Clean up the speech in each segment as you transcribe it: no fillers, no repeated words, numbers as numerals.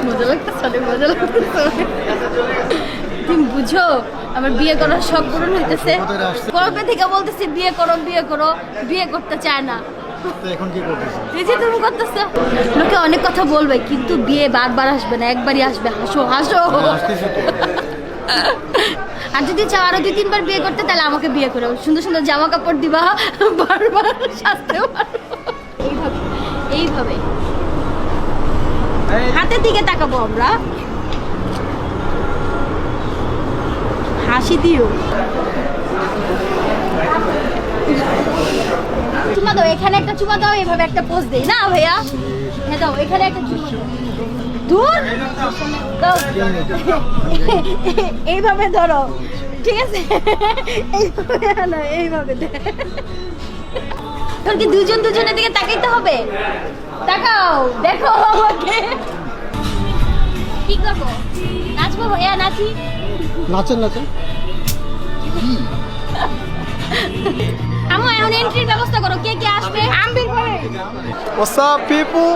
মজা লাগতেছে, অনেক মজা লাগতেছে। তুমি বুঝো আমার বিয়ে করার শখ পূরণ হইতেছে। কবে থেকে বলতেছি বিয়ে করো বিয়ে করো, বিয়ে করতে চায় না। এখন কি করতেছ? এই যে তুমি করতেছো। লোকে অনেক কথা বলবে কিন্তু বিয়ে বারবার আসবে না, একবারই আসবে। হাসো হাসো। আর যদি চাও আরো 2-3 বার বিয়ে করতে, তাহলে আমাকে বিয়ে করো, সুন্দর সুন্দর জামা কাপড় দিবা, বারবার সাজতেও পারবো। এইভাবে এইভাবে হাতের দিকে তাকাবো আমরা, হাসি দিও। চুমা দাও, এখানে একটা চুমা দাও, এভাবে একটা পোজ দেই না ভাইয়া? হ্যাঁ দাও, এখানে একটা চুমা দাও। দূর দাও, এইভাবে ধরো, ঠিক আছে? এইভাবে না, এইভাবে দে। তোর কি দুজন দুজনের দিকে তাকাইতে হবে? তাকাও, দেখো আমাকে। কি করবো? নাচবো ভাইয়া, নাচি? নাচেন নাচেন। আমার এখন এন্ট্রির ব্যবস্থা করো, কে কে আসবে? আম্বির ভাই। What's up people?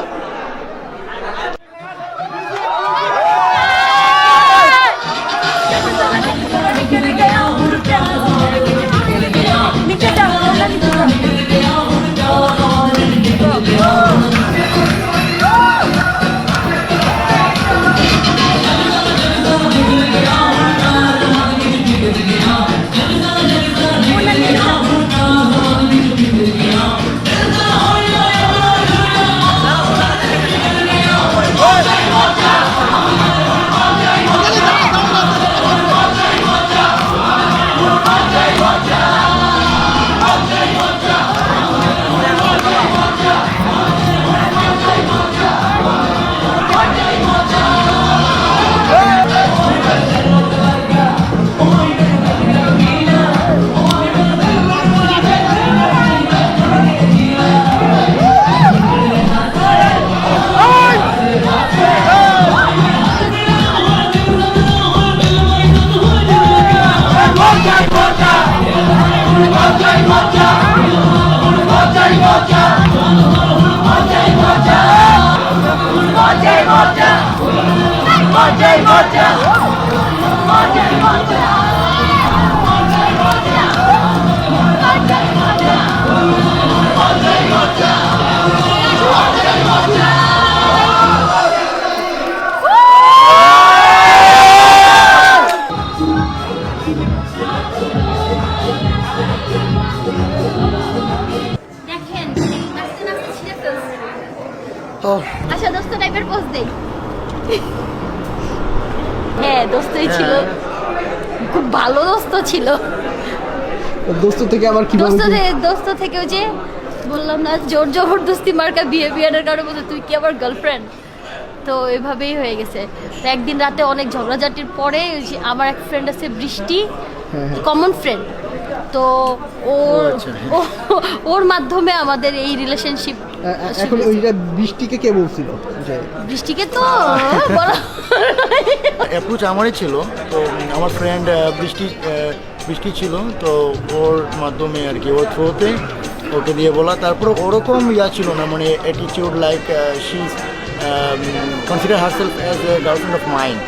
দেখেন নাচতে নাচতে ছিঁড়ে ফেলছে। আচ্ছা দোস্ত টাইপের পোজ দেই। হ্যাঁ দোস্তই ছিল, খুব ভালো দোস্ত ছিল। দোস্ত থেকে আবার কি দোস্ত থেকে ওই যে বললাম না, জোর জবরদস্তি মার্কা বিয়ে, বিয়ের কারণে বলছে তুই কি আমার গার্লফ্রেন্ড। তো এভাবেই হয়ে গেছে। তো একদিন রাতে অনেক ঝগড়াঝাটির পরে ওই যে আমার এক ফ্রেন্ড আছে বৃষ্টি, কমন ফ্রেন্ড, তো ওর মাধ্যমে আমাদের এই রিলেশনশিপ। এখন ওইটা বৃষ্টিকে কে বলছিল? বৃষ্টিকে তো অ্যাপ্রোচ আমারই ছিল, তো আমার ফ্রেন্ড বৃষ্টি ছিল, তো ওর মাধ্যমে আর কি, ওর থ্রুতে ওকে দিয়ে বলা। তারপর ওরকম ছিল না, মানে attitude like she consider herself as a girlfriend of mind.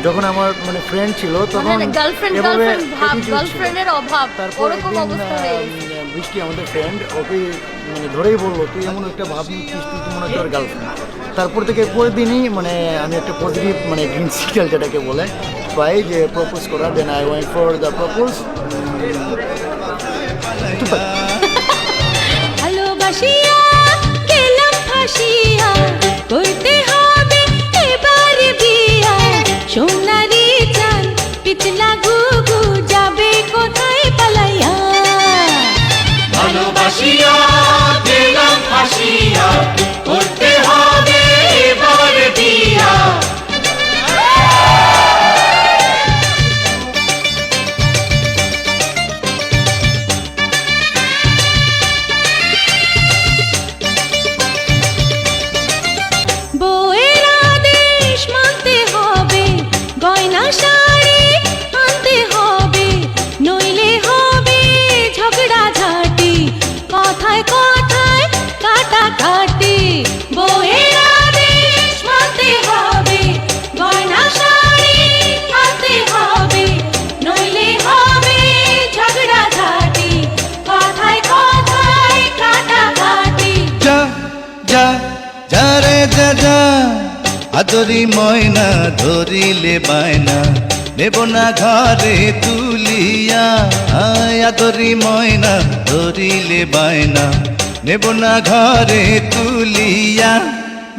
যখন আমার মানে ফ্রেন্ড ছিল তখন গার্লফ্রেন্ডের অভাব, ওরকম অবস্থা হয়ে গেছে। বৃষ্টি আমাদের ফ্রেন্ড, ওকে মানে ধরেই বললো তুই এমন একটা ভাব নিচ্ছিস, তুই তো মনে হয় তোর গার্লফ্রেন্ড। তারপর থেকে পরের দিনই মানে আমি একটা পজিটিভ মানে গ্রিন সিগন্যাল যেটাকে বলে পাই, যে প্রপোজ করা। Then I went for the propose. ভালোবাসিয়া গেলাম ফাঁসিয়া, করতে হবে এবারে বিয়া। সোনারি চাঁদ পিছলা ঘুঘু যাবে কোথায় পালাইয়া। ভালোবাসিয়া গেলাম ফাঁসিয়া, করতে হবে এবারে বিয়া। যা আদরি ময়না ধরিলে বায়না নেব না ঘরে তুলিয়া আদরি ময়না ধরিলে বায়না নেব না ঘরে তুলিয়া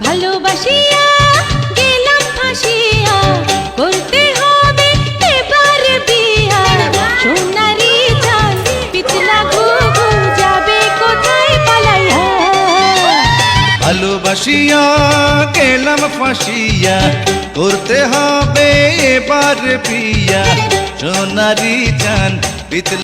ভালোবাসিয়া গেলাম ফাঁসিয়া করতে হবে এবার বিয়া সোনারি চাঁদ পিছলা ঘুঘু যাবে কোথায় পালাইয়া ভালোবাসিয়া গেলাম ফাঁসিয়া করতে হবে এবার বিয়া সোনারি চাঁদ